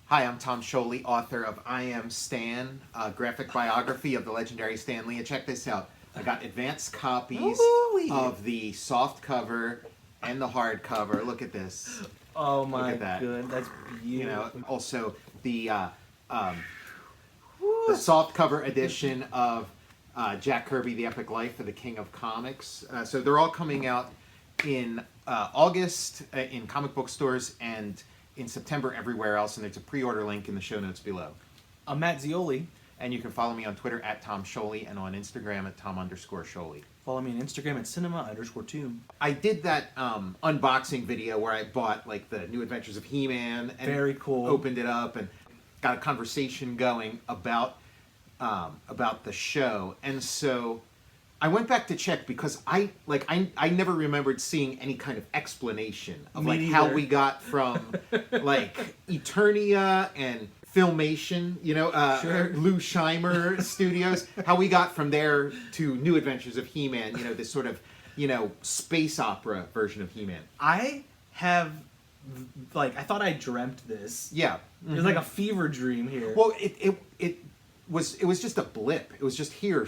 Hi, I'm Tom Scioli, author of I Am Stan, a graphic biography of the legendary Stan Lee. And check this out. I got advanced copies of the soft cover and the hardcover. Look at this. Oh my Look at that. god, that's beautiful. You know, also the soft cover edition of Jack Kirby, The Epic Life of the King of Comics. So they're all coming out in August in comic book stores and in September everywhere else, and there's a pre-order link in the show notes below. I'm Matt Zeoli. And you can follow me on Twitter at Tom Scioli and on Instagram at Tom_Scioli. Follow me on Instagram at cinema_tomb. I did that unboxing video where I bought like the New Adventures of He-Man and Very cool. Opened it up and got a conversation going about the show. And so I went back to check because I never remembered seeing any kind of explanation of like how we got from like Eternia and Filmation, you know, Sure. Lou Scheimer Studios, how we got from there to New Adventures of He-Man, you know, this sort of, you know, space opera version of He-Man. I have, like, I thought I dreamt this. Yeah. It was like a fever dream here. Well, it was just a blip. It was just here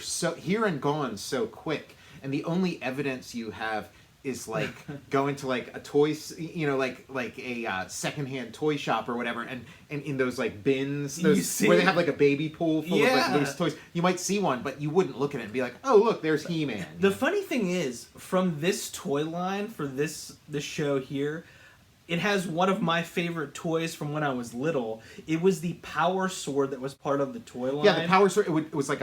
and gone so quick. And the only evidence you have is like going to like a toy, you know, like a secondhand toy shop or whatever, and in those like bins, those where they have like a baby pool full of like loose toys. You might see one, but you wouldn't look at it and be like, oh look, there's He-Man. The funny thing is, from this toy line for this show here, it has one of my favorite toys from when I was little. It was the power sword that was part of the toy line. Yeah, the power sword. It was like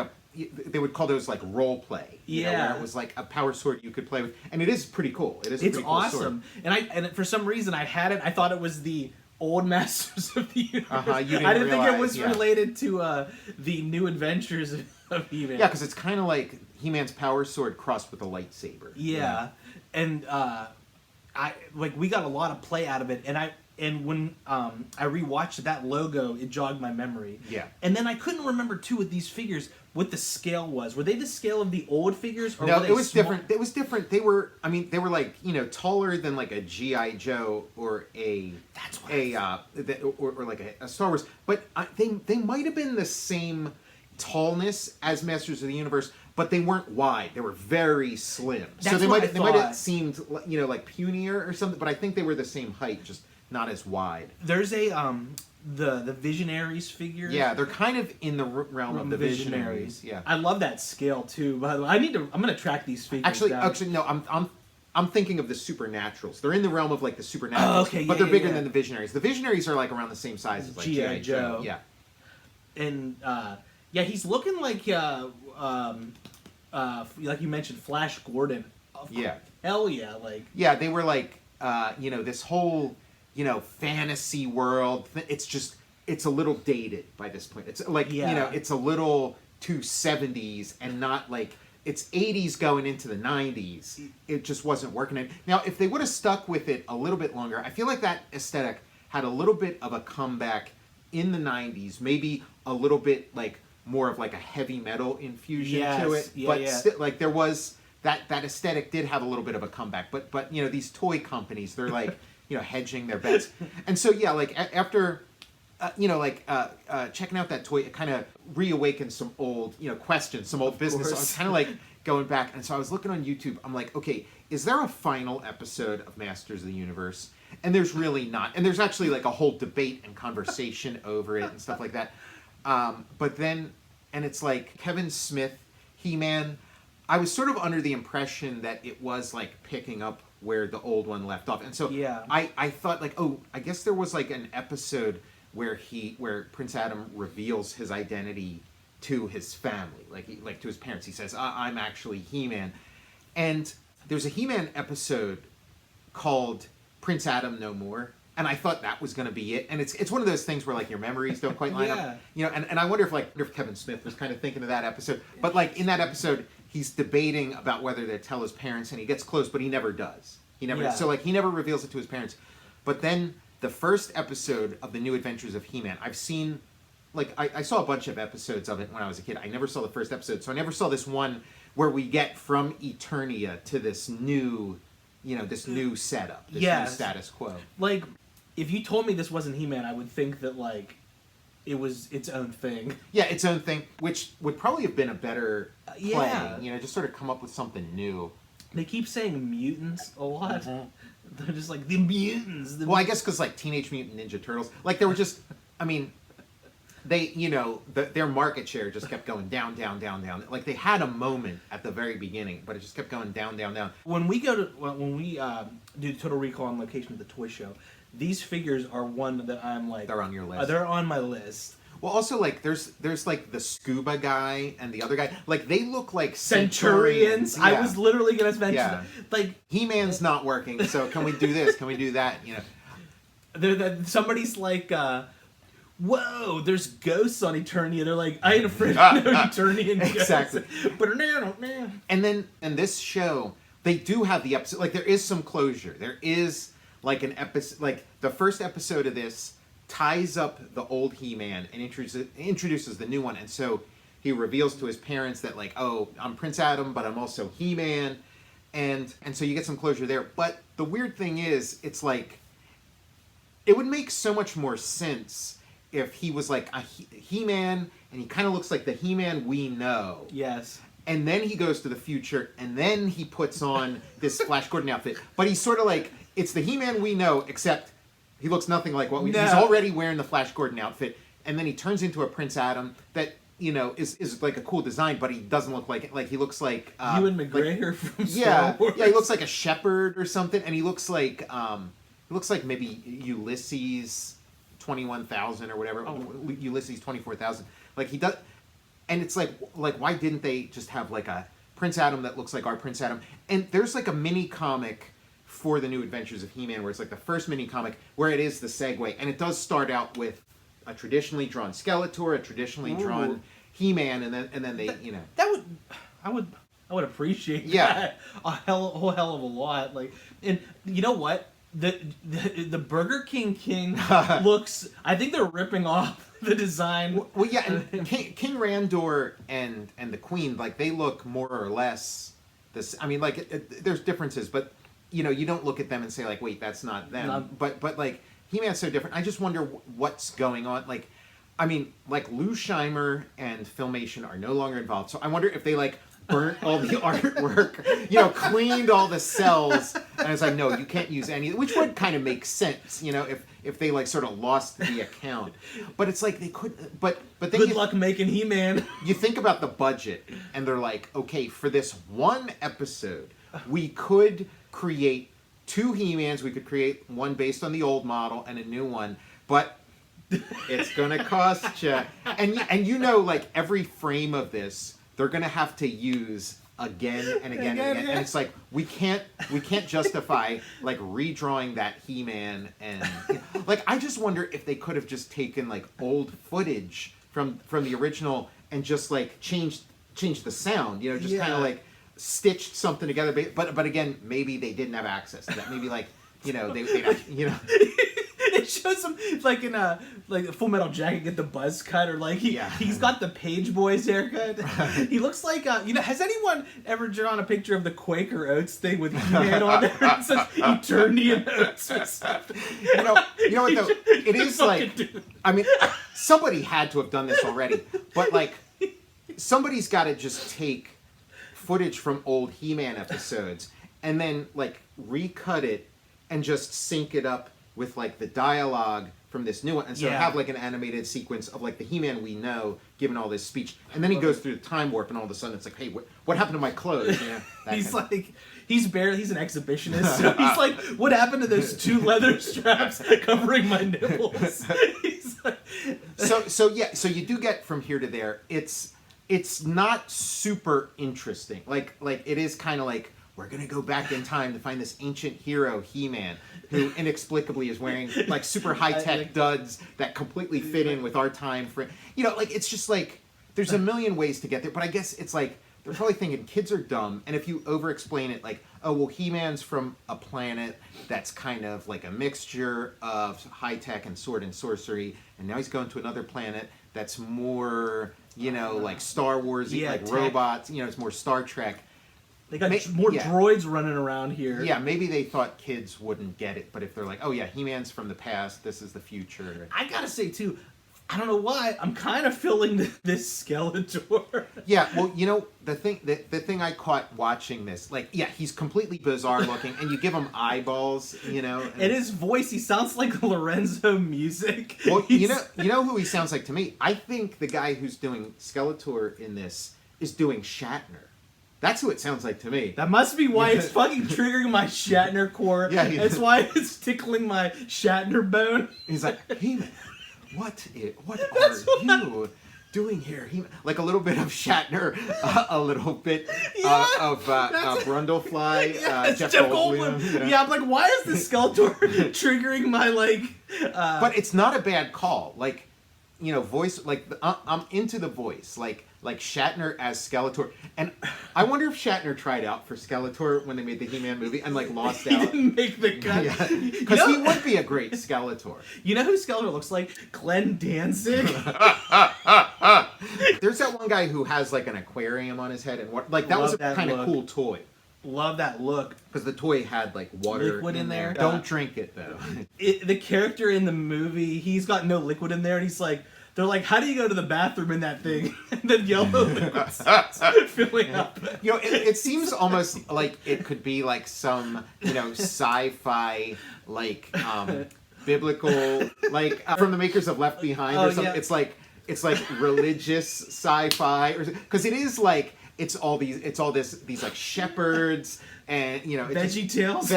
they would call those like role play. You know, where it was like a power sword you could play with, and it is pretty cool. It's a pretty cool awesome. Sword. And for some reason I had it. I thought it was the old Masters of the Universe. I didn't think it was related to the New Adventures of He-Man. Yeah, because it's kind of like He-Man's power sword crossed with a lightsaber. Yeah, and we got a lot of play out of it, and when I rewatched that logo, it jogged my memory. Yeah. And then I couldn't remember too with these figures what the scale was. Were they the scale of the old figures, or no? were they It was small? different. It was different. They were like, you know, taller than like a G.I. Joe or a or like a Star Wars. But they might have been the same tallness as Masters of the Universe, but they weren't wide. They were very slim. So they might have seemed, you know, like punier or something. But I think they were the same height, just not as wide. There's a the Visionaries figures. Yeah, they're kind of in the realm of the Visionaries. Yeah, I love that scale too. By the way, I'm gonna track these figures. Actually, no. I'm thinking of the Supernaturals. They're in the realm of like the Supernaturals, oh, okay, but they're bigger than the Visionaries. The Visionaries are like around the same size as like G.I. Joe. Yeah, and he's looking like you mentioned, Flash Gordon. Yeah, hell yeah, like yeah. They were like you know, this whole, you know, fantasy world. It's a little dated by this point. It's like, you know, it's a little too 70s and not like, it's 80s going into the 90s. It just wasn't working. Now, if they would have stuck with it a little bit longer, I feel like that aesthetic had a little bit of a comeback in the 90s, maybe a little bit like more of like a heavy metal infusion to it. But like there was that aesthetic did have a little bit of a comeback. But you know, these toy companies, they're like, you know, hedging their bets. And so yeah, like after you know, like checking out that toy, it kind of reawakened some old, you know, questions, some old business. So I was kind of like going back, and so I was looking on YouTube. I'm like, okay, is there a final episode of Masters of the Universe? And there's really not. And there's actually like a whole debate and conversation over it and stuff like that. But then, and it's like Kevin Smith, He-Man. I was sort of under the impression that it was like picking up where the old one left off, and so I thought like, oh, I guess there was like an episode where Prince Adam reveals his identity to his family, like to his parents. He says, I'm actually He-Man. And there's a He-Man episode called Prince Adam No More, and I thought that was going to be it. And it's one of those things where like your memories don't quite line up, you know. And I wonder if Kevin Smith was kind of thinking of that episode. But like in that episode, he's debating about whether to tell his parents, and he gets close, but he never does. So like he never reveals it to his parents. But then the first episode of the New Adventures of He-Man, I've seen, like I saw a bunch of episodes of it when I was a kid. I never saw the first episode, so I never saw this one where we get from Eternia to this new, you know, this new setup, this new status quo. Like, if you told me this wasn't He-Man, I would think that, like, it was its own thing. Yeah, its own thing, which would probably have been a better play. Yeah. You know, just sort of come up with something new. They keep saying mutants a lot. Mm-hmm. They're just like, the mutants. Well, I guess because, like, Teenage Mutant Ninja Turtles, like, they were just, I mean, they, you know, their market share just kept going down, down, down, down. Like, they had a moment at the very beginning, but it just kept going down, down, down. When we do Total Recall on location at the toy show, these figures are one that I'm like... They're on your list. They're on my list. Well, also, like, there's like, the scuba guy and the other guy. Like, they look like Centurions. Yeah. I was literally going to mention that. Like, He-Man's not working, so can we do this? Can we do that? You know? Somebody's like... whoa, there's ghosts on Eternia. They're like, I ain't afraid of no Eternian ghosts. Exactly. But and this show, they do have the episode, like, there is some closure. There is, like, an episode, like, the first episode of this ties up the old He-Man and introduces the new one. And so he reveals to his parents that, like, oh, I'm Prince Adam, but I'm also He-Man. And so you get some closure there. But the weird thing is, it's like, it would make so much more sense if he was like a He-Man, and he kind of looks like the He-Man we know. Yes. And then he goes to the future, and then he puts on this Flash Gordon outfit. But he's sort of like, it's the He-Man we know, except he looks nothing like what we... No. He's already wearing the Flash Gordon outfit, and then he turns into a Prince Adam that, you know, is like a cool design, but he doesn't look like it. Like, he looks like... Ewan McGregor like, from Star Wars. Yeah, he looks like a shepherd or something, and he looks like maybe Ulysses 21,000 or whatever. Oh. Ulysses 24,000. Like, he does... And it's like, why didn't they just have, like, a Prince Adam that looks like our Prince Adam? And there's, like, a mini-comic for the New Adventures of He-Man, where it's like the first mini-comic, where it is the segue. And it does start out with a traditionally drawn Skeletor, a traditionally drawn He-Man, and then they, you know... I would appreciate that a whole hell of a lot. Like, and you know what? The Burger King looks... I think they're ripping off the design. Well, yeah, and King Randor and the Queen, like, they look more or less this. I mean, like, there's differences, but, you know, you don't look at them and say, like, wait, that's not them. But like, He-Man's so different. I just wonder what's going on. Like, I mean, like, Lou Scheimer and Filmation are no longer involved, so I wonder if they, like, burnt all the artwork, you know, cleaned all the cells, and it's like, no, you can't use any, which would kind of make sense, you know, if they, like, sort of lost the account. But it's like they could, but then good luck making He-Man. You think about the budget, and they're like, okay, for this one episode, we could create 2 He-Mans, we could create one based on the old model and a new one, but it's gonna cost you. And you know, like, every frame of this, they're gonna have to use again and again and again. And it's like, we can't justify, like, redrawing that He-Man. And, you know, like, I just wonder if they could have just taken, like, old footage from the original and just, like, changed the sound, you know, just kind of, like, stitched something together. But again, maybe they didn't have access to that. Maybe, like, you know, they you know. It shows him, like, in a Full Metal Jacket, get the buzz cut, or like he's got the Page Boys haircut. He looks like you know. Has anyone ever drawn a picture of the Quaker Oats thing with He-Man on there? It says Eternian Oats or something. You know what though? It is like, I mean, somebody had to have done this already, but, like, somebody's got to just take footage from old He-Man episodes and then, like, recut it and just sync it up with, like, the dialogue from this new one, and so have, like, an animated sequence of, like, the He-Man we know giving all this speech, and then he goes through the time warp, and all of a sudden it's like, hey, what happened to my clothes? You know, he's an exhibitionist, so he's like, what happened to those 2 leather straps covering my nipples? He's like... so you do get from here to there. It's not super interesting. Like it is kind of like, we're going to go back in time to find this ancient hero, He-Man, who inexplicably is wearing, like, super high-tech duds that completely fit in with our time frame. You know, like, it's just like, there's a million ways to get there, but I guess it's like, they're probably thinking kids are dumb, and if you over-explain it, like, oh, well, He-Man's from a planet that's kind of like a mixture of high-tech and sword and sorcery, and now he's going to another planet that's more, you know, like Star Wars-y, like tech. Robots, you know, it's more Star Trek. They got more droids running around here. Yeah, maybe they thought kids wouldn't get it, but if they're like, oh yeah, He-Man's from the past, this is the future. I gotta say, too, don't know why, I'm kind of feeling this Skeletor. Yeah, well, you know, the thing I caught watching this, like, yeah, he's completely bizarre looking, and you give him eyeballs, you know. And his voice, he sounds like Lorenzo Music. Well, you know who he sounds like to me? I think the guy who's doing Skeletor in this is doing Shatner. That's who it sounds like to me. That must be why it's fucking triggering my Shatner core. Yeah, that's why it's tickling my Shatner bone. He's like, He-Man, what are you doing here? Like a little bit of Shatner, a little bit of Brundlefly, yes, Jeff Goldblum. You know? Yeah, I'm like, why is the Skeletor triggering my, like... But it's not a bad call. Like, you know, voice, like, I'm into the voice. Like Shatner as Skeletor. And I wonder if Shatner tried out for Skeletor when they made the He-Man movie and, like, lost out. He didn't make the cut. Yeah. Because he would be a great Skeletor. You know who Skeletor looks like? Glenn Danzig. There's that one guy who has, like, an aquarium on his head. And like that was a kind of cool toy. Love that look. Because the toy had, like, water liquid in there. Don't drink it, though. The character in the movie, he's got no liquid in there, and he's like... They're like, how do you go to the bathroom in that thing? And then yellow liquid starts filling up. You know, it seems almost like it could be like some, you know, sci-fi, like, biblical, like, from the makers of Left Behind or something. Yeah. It's like religious sci-fi, because it is like, these like shepherds and, you know, Veggie Tales.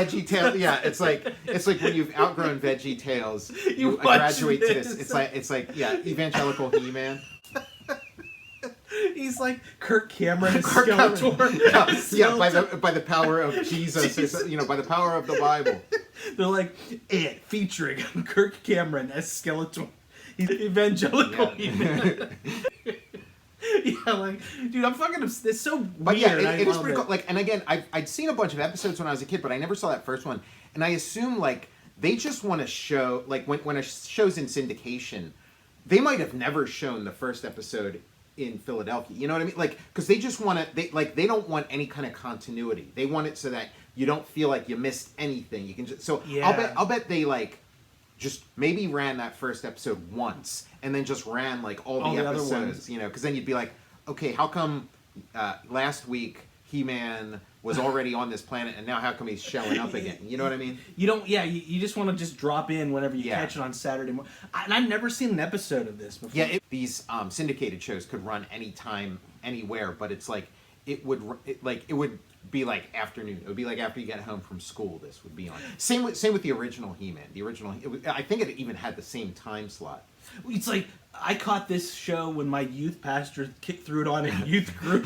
Yeah, it's like when you've outgrown Veggie Tales, you graduate to this. It's like yeah, evangelical He-Man. He's like Kirk Cameron, Skeletor. Yeah, by the power of Jesus. Or, you know, by the power of the Bible. They're like it featuring Kirk Cameron as Skeletor. He's evangelical He-Man. Yeah, like, dude, I'm fucking... It's so weird. But yeah, it is pretty cool. Like, and again, I'd seen a bunch of episodes when I was a kid, but I never saw that first one. And I assume, like, they just want to show... Like, when a show's in syndication, they might have never shown the first episode in Philadelphia. You know what I mean? Like, because they just want to... They don't want any kind of continuity. They want it so that you don't feel like you missed anything. You can just... So, yeah. I'll bet they, like... just maybe ran that first episode once and then just ran like all the episodes, you know, because then you'd be like, okay, how come last week He-Man was already on this planet and now how come he's showing up again? You know what I mean? You don't, yeah, you just want to just drop in whenever you catch it on Saturday morning. And I've never seen an episode of this before. Yeah, these syndicated shows could run anytime, anywhere, but it's like, it would be like afternoon. It would be like after you get home from school. This would be on. Same with the original He-Man. I think it even had the same time slot. It's like I caught this show when my youth pastor threw it on a youth group.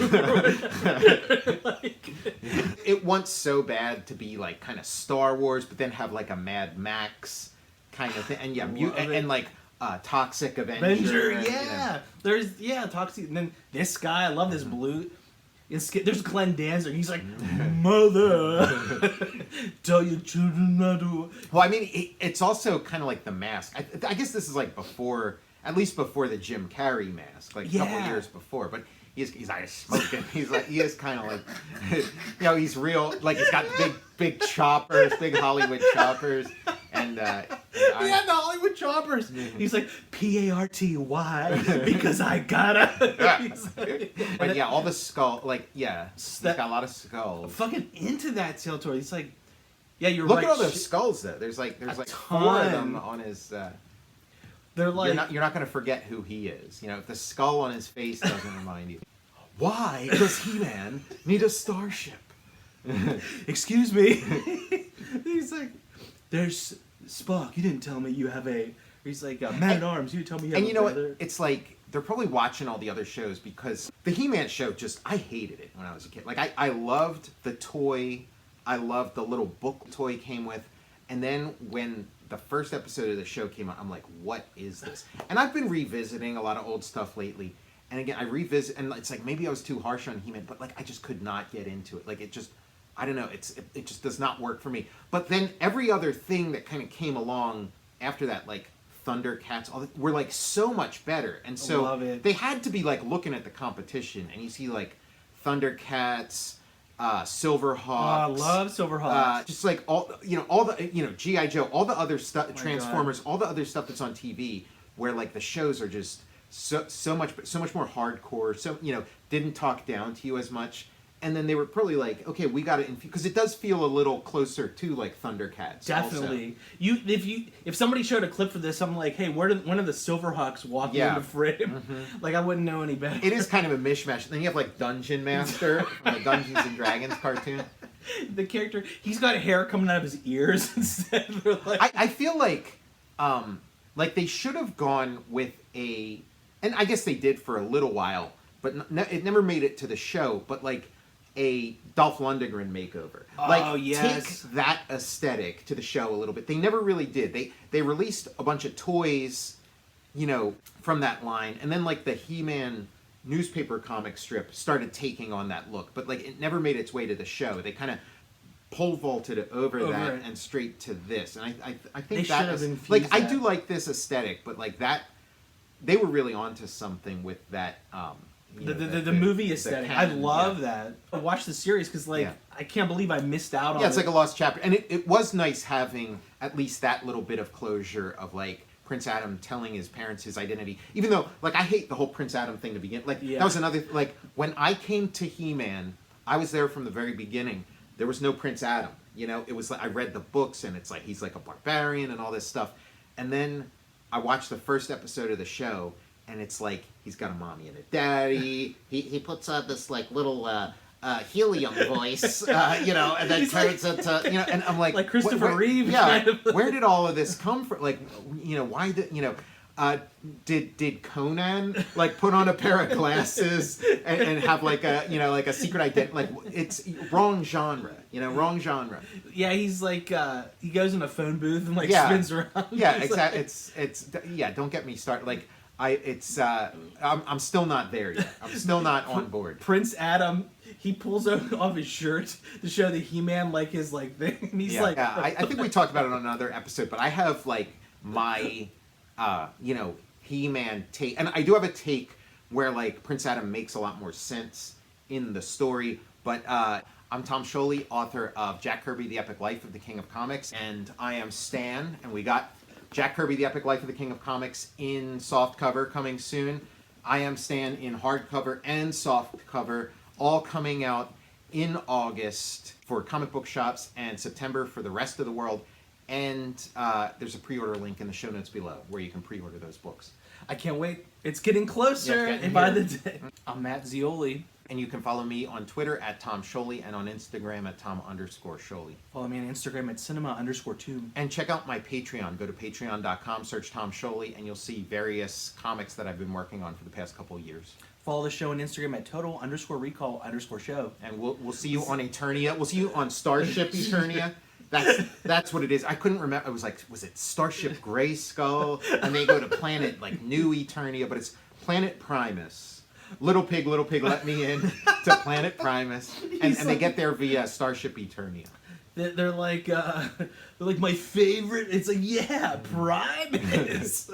It wants so bad to be like kind of Star Wars, but then have like a Mad Max kind of thing, and and like Toxic Avenger. Yeah, there's Toxic, and then this guy. I love this blue. There's Glenn Danzig. He's like, Mother, tell your children not to. Well, I mean, it's also kind of like The Mask. I guess this is like at least before the Jim Carrey Mask, like a couple years before. But he's like smoking. He is kind of like, you know, he's real. Like he's got big choppers, big Hollywood choppers, and he had the Hollywood choppers. He's like Party because I gotta. But yeah, all the skull, he's got a lot of skulls. Fucking into that Skeletor. He's like, yeah, you're Look right. at all those skulls though. There's like 4 of them on his. They're like you're not going to forget who he is. You know, if the skull on his face doesn't remind you. Why does He-Man need a starship? Excuse me. He's like, there's Spock. You didn't tell me you have a. He's like, Man-at-Arms. You didn't tell me you have a brother. And you know what? It's like they're probably watching all the other shows because the He-Man show I hated it when I was a kid. Like I loved the toy. I loved the little book toy came with, and then when the first episode of the show came out, I'm like, what is this? And I've been revisiting a lot of old stuff lately. And again, I revisit, and it's like, maybe I was too harsh on He-Man, but like, I just could not get into it. Like, it just, I don't know, it just does not work for me. But then every other thing that kind of came along after that, like Thundercats, were like so much better. And so they had to be like looking at the competition, and you see like Thundercats, Silverhawks. Oh, I love Silverhawks. Just like all the G.I. Joe, all the other stuff, Transformers, all the other stuff that's on TV where like the shows are just so much more hardcore. So didn't talk down to you as much. And then they were probably like, okay, we got to because it does feel a little closer to like Thundercats. Definitely. Also. If somebody showed a clip for this, I'm like, hey, when are the Silverhawks walking into frame? Mm-hmm. Like I wouldn't know any better. It is kind of a mishmash. Then you have like Dungeon Master from the Dungeons and Dragons cartoon. The character, he's got hair coming out of his ears instead. I feel like they should have gone with and I guess they did for a little while, but it never made it to the show. But like a Dolph Lundgren makeover, take that aesthetic to the show a little bit. They never really did. They released a bunch of toys, from that line, and then like the He-Man newspaper comic strip started taking on that look, but like it never made its way to the show. They kind of pole vaulted it over that and straight to this, and I think that is like I do like this aesthetic, but like that they were really onto something with that. The movie aesthetic. I love that. I watched the series because I can't believe I missed out on it. Yeah, it's like a lost chapter, and it was nice having at least that little bit of closure of like Prince Adam telling his parents his identity, even though like I hate the whole Prince Adam thing to begin. Like that was another like when I came to He-Man, I was there from the very beginning. There was no Prince Adam. It was like I read the books and it's like he's like a barbarian and all this stuff, and then I watched the first episode of the show and it's like he's got a mommy and a daddy. He puts on this like little helium voice, and then turns into, and I'm like Christopher Reeve. Yeah, where did all of this come from? Like, why did Conan like put on a pair of glasses and have like a secret identity? Like it's wrong genre, wrong genre. Yeah, he's like he goes in a phone booth and spins around. Yeah, exactly. It's don't get me started. Like I'm still not there yet. I'm still not on board. Prince Adam, he pulls off his shirt to show the He-Man his thing, and he's I think we talked about it on another episode, but I have like my He-Man take, and I do have a take where like Prince Adam makes a lot more sense in the story. But I'm Tom Scioli, author of Jack Kirby: The Epic Life of the King of Comics, and I am Stan, and we got Jack Kirby: The Epic Life of the King of Comics in softcover coming soon. I Am Stan in hardcover and softcover, all coming out in August for comic book shops and September for the rest of the world. And there's a pre-order link in the show notes below where you can pre-order those books. I can't wait. It's getting closer. And by the day, I'm Matt Zeoli. And you can follow me on Twitter at Tom Scioli and on Instagram at Tom_Scioli. Follow me on Instagram at cinema_tube. And check out my Patreon. Go to patreon.com, search Tom Scioli, and you'll see various comics that I've been working on for the past couple of years. Follow the show on Instagram at total_recall_show. And we'll see you on Eternia. We'll see you on Starship Eternia. That's what it is. I couldn't remember. I was like, was it Starship Grayskull? And they go to planet like New Eternia, but it's Planet Primus. Little pig, let me in to Planet Primus, and they get there via Starship Eternia. They're like my favorite. It's like, yeah, Primus.